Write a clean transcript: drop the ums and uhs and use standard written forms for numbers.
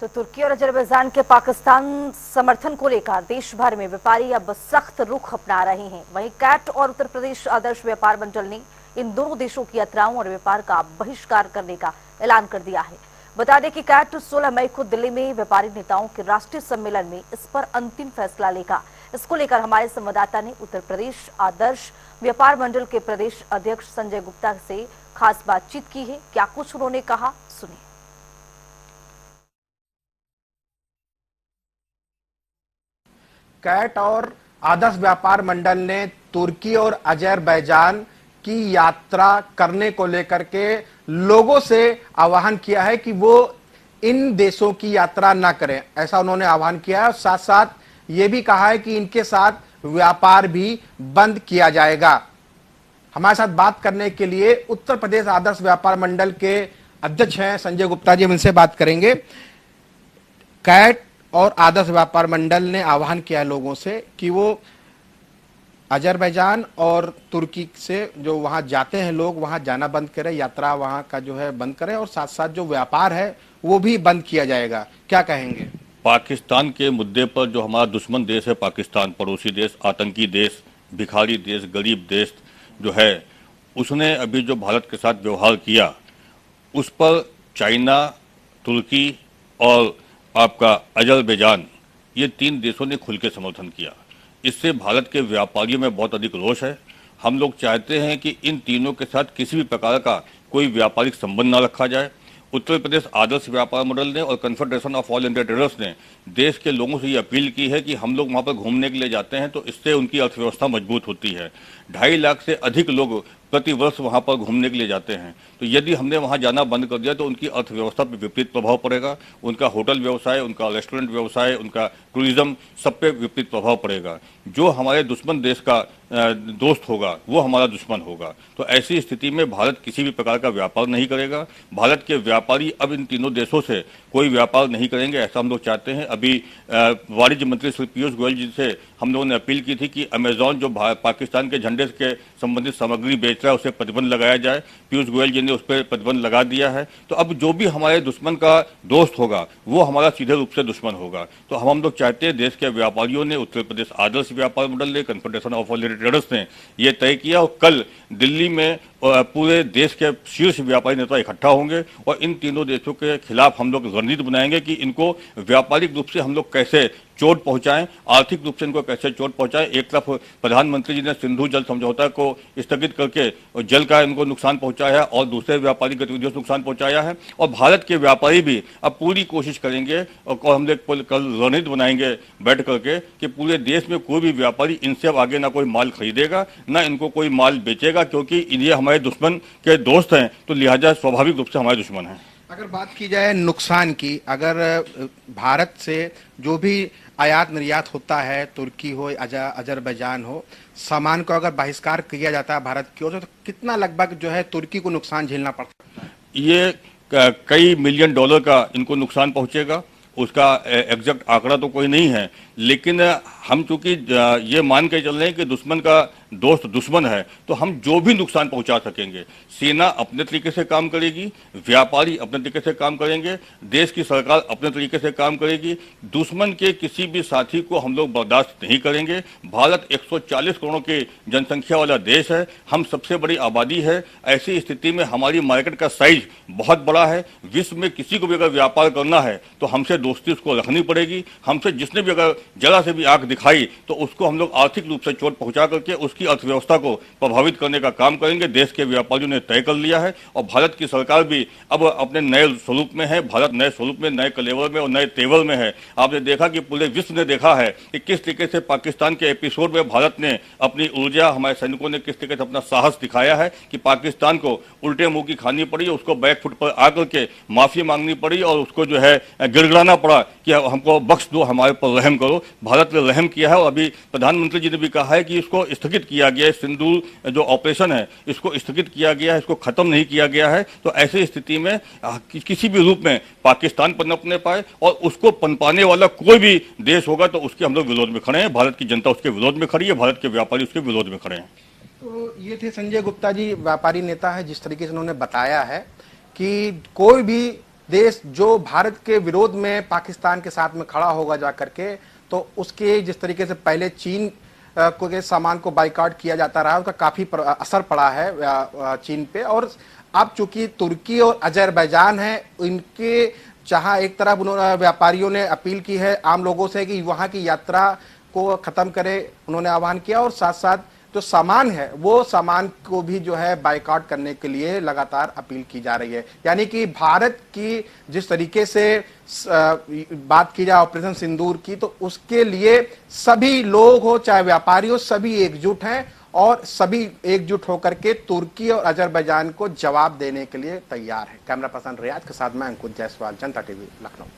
तो तुर्की और अजरबैजान के पाकिस्तान समर्थन को लेकर देश भर में व्यापारी अब सख्त रुख अपना रहे हैं। वहीं कैट और उत्तर प्रदेश आदर्श व्यापार मंडल ने इन दोनों देशों की यात्राओं और व्यापार का बहिष्कार करने का ऐलान कर दिया है। बता दें कि कैट 16 मई को दिल्ली में व्यापारी नेताओं के राष्ट्रीय सम्मेलन में इस पर अंतिम फैसला लेगा। इसको लेकर हमारे संवाददाता ने उत्तर प्रदेश आदर्श व्यापार मंडल के प्रदेश अध्यक्ष संजय गुप्ता से खास बातचीत की है। क्या कुछ उन्होंने कहा, सुनिए। कैट और आदर्श व्यापार मंडल ने तुर्की और अजरबैजान की यात्रा करने को लेकर के लोगों से आह्वान किया है कि वो इन देशों की यात्रा ना करें। ऐसा उन्होंने आह्वान किया है और साथ साथ ये भी कहा है कि इनके साथ व्यापार भी बंद किया जाएगा। हमारे साथ बात करने के लिए उत्तर प्रदेश आदर्श व्यापार मंडल के अध्यक्ष हैं संजय गुप्ता जी, हम इनसे बात करेंगे। कैट और आदर्श व्यापार मंडल ने आह्वान किया है लोगों से कि वो अजरबैजान और तुर्की से जो वहां जाते हैं लोग वहां जाना बंद करें, यात्रा वहां का जो है बंद करें और साथ साथ जो व्यापार है वो भी बंद किया जाएगा। क्या कहेंगे? पाकिस्तान के मुद्दे पर जो हमारा दुश्मन देश है पाकिस्तान, पड़ोसी देश, आतंकी देश, भिखारी देश, गरीब देश जो है, उसने अभी जो भारत के साथ व्यवहार किया उस पर चाइना, तुर्की और आपका अजरबैजान, ये 3 देशों ने खुल के समर्थन किया। इससे भारत के व्यापारियों में बहुत अधिक रोष है। हम लोग चाहते हैं कि इन तीनों के साथ किसी भी प्रकार का कोई व्यापारिक संबंध न रखा जाए। उत्तर प्रदेश आदर्श व्यापार मंडल ने और confederation of all India traders ने देश के लोगों से ये अपील की है कि हम लोग वहाँ पर घूमने के लिए जाते हैं तो इससे उनकी अर्थव्यवस्था मजबूत होती है। 2.5 लाख से अधिक लोग प्रति वर्ष वहाँ पर घूमने के लिए जाते हैं, तो यदि हमने वहाँ जाना बंद कर दिया तो उनकी अर्थव्यवस्था पर विपरीत प्रभाव पड़ेगा। उनका होटल व्यवसाय, उनका रेस्टोरेंट व्यवसाय, उनका टूरिज्म, सब पे विपरीत प्रभाव पड़ेगा। जो हमारे दुश्मन देश का दोस्त होगा वो हमारा दुश्मन होगा। तो ऐसी स्थिति में भारत किसी भी प्रकार का व्यापार नहीं करेगा। भारत के व्यापारी अब इन तीनों देशों से कोई व्यापार नहीं करेंगे, ऐसा हम लोग चाहते हैं। अभी वाणिज्य मंत्री श्री पीयूष गोयल जी से हम लोगों ने अपील की थी कि अमेजॉन जो पाकिस्तान के झंडे के संबंधित सामग्री बेच रहा है उसे प्रतिबंध लगाया जाए। पीयूष गोयल जी ने उस पर प्रतिबंध लगा दिया है। तो अब जो भी हमारे दुश्मन का दोस्त होगा वो हमारा सीधे रूप से दुश्मन होगा। तो हम लोग चाहते हैं, देश के व्यापारियों ने, उत्तर प्रदेश आदर्श व्यापार मंडल ने, confederation of all India traders ने यह तय किया और कल दिल्ली में पूरे देश के शीर्ष व्यापारी नेता इकट्ठा होंगे और इन तीनों देशों के खिलाफ हम लोग रणनीति बनाएंगे कि इनको व्यापारिक रूप से हम लोग कैसे चोट पहुंचाएं, आर्थिक रूप से इनको कैसे चोट पहुंचाएं। एक तरफ प्रधानमंत्री जी ने सिंधु जल समझौता को स्थगित करके जल का इनको नुकसान पहुंचाया है और दूसरे व्यापारिक गतिविधियों से नुकसान पहुंचाया है। और भारत के व्यापारी भी अब पूरी कोशिश करेंगे और हम लोग कल रणनीति बनाएंगे बैठ करके कि पूरे देश में कोई भी व्यापारी इनसे अब आगे ना कोई माल खरीदेगा ना इनको कोई माल बेचेगा, क्योंकि ये हमारे दुश्मन के दोस्त हैं, तो लिहाजा स्वाभाविक रूप से हमारे दुश्मन हैं। अगर बात की जाए नुकसान की, अगर भारत से जो भी आयात निर्यात होता है, तुर्की हो अजरबैजान हो, सामान को अगर बहिष्कार किया जाता है भारत की ओर से, तो कितना लगभग जो है तुर्की को नुकसान झेलना पड़ता है? ये कई मिलियन डॉलर का इनको नुकसान पहुंचेगा। उसका एग्जैक्ट आंकड़ा तो कोई नहीं है, लेकिन हम चूंकि ये मान के चल रहे हैं कि दुश्मन का दोस्त दुश्मन है, तो हम जो भी नुकसान पहुंचा सकेंगे, सेना अपने तरीके से काम करेगी, व्यापारी अपने तरीके से काम करेंगे, देश की सरकार अपने तरीके से काम करेगी। दुश्मन के किसी भी साथी को हम लोग बर्दाश्त नहीं करेंगे। भारत 140 करोड़ की जनसंख्या वाला देश है, हम सबसे बड़ी आबादी है। ऐसी स्थिति में हमारी मार्केट का साइज बहुत बड़ा है। विश्व में किसी को भी अगर व्यापार करना है तो हमसे दोस्ती उसको रखनी पड़ेगी। हमसे जिसने भी अगर जरा से भी आंख दिखाई तो उसको हम लोग आर्थिक रूप से चोट पहुंचा करके उसकी अर्थव्यवस्था को प्रभावित करने का काम करेंगे। देश के व्यापारियों ने तय कर लिया है और भारत की सरकार भी अब अपने नए स्वरूप में है। भारत नए स्वरूप में, नए कलेवर में और नए तेवर में है। आपने देखा कि पूरे विश्व ने देखा है कि किस तरीके से पाकिस्तान के एपिसोड में भारत ने अपनी ऊर्जा, हमारे सैनिकों ने किस तरीके से अपना साहस दिखाया है कि पाकिस्तान को उल्टे मुंह की खानी पड़ी, उसको बैकफुट पर आकर के माफी मांगनी पड़ी और उसको जो है गिड़गिड़ाना पड़ा कि हमको बख्श दो, हमारे पर रहम करो। भारत ने रहम किया है और अभी प्रधानमंत्री जी ने भी कहा है कि इसको स्थगित किया गया है, सिंदूर जो ऑपरेशन है इसको स्थगित किया गया है, इसको खत्म नहीं किया गया है। तो ऐसी स्थिति में किसी भी रूप में पाकिस्तान पनप नहीं पाए और उसको पनपाने वाला कोई भी देश होगा तो उसके हम लोग विरोध में खड़े हैं। भारत की जनता उसके विरोध में खड़ी है, भारत के व्यापारी उसके विरोध में खड़े हैं। तो ये थे संजय गुप्ता जी, व्यापारी नेता है। जिस तरीके से उन्होंने बताया है कि कोई भी देश जो भारत के विरोध में पाकिस्तान के साथ में खड़ा होगा जा करके, तो उसके जिस तरीके से पहले चीन को के सामान को बाइकआउट किया जाता रहा, उसका काफी असर पड़ा है चीन पे। और अब चूंकि तुर्की और अजरबैजान है, इनके जहां एक तरफ उन्होंने व्यापारियों ने अपील की है आम लोगों से कि वहां की यात्रा को खत्म करे, उन्होंने आह्वान किया, और साथ साथ जो सामान है वो सामान को भी जो है बाइकआउट करने के लिए लगातार अपील की जा रही है। यानी कि भारत की जिस तरीके से बात की जाए ऑपरेशन सिंदूर की, तो उसके लिए सभी लोग हो चाहे व्यापारी हो, सभी एकजुट हैं और सभी एकजुट होकर के तुर्की और अजरबैजान को जवाब देने के लिए तैयार है। कैमरा पर्सन रियाज के साथ मैं अंकुर जायसवाल, जनता टीवी, लखनऊ।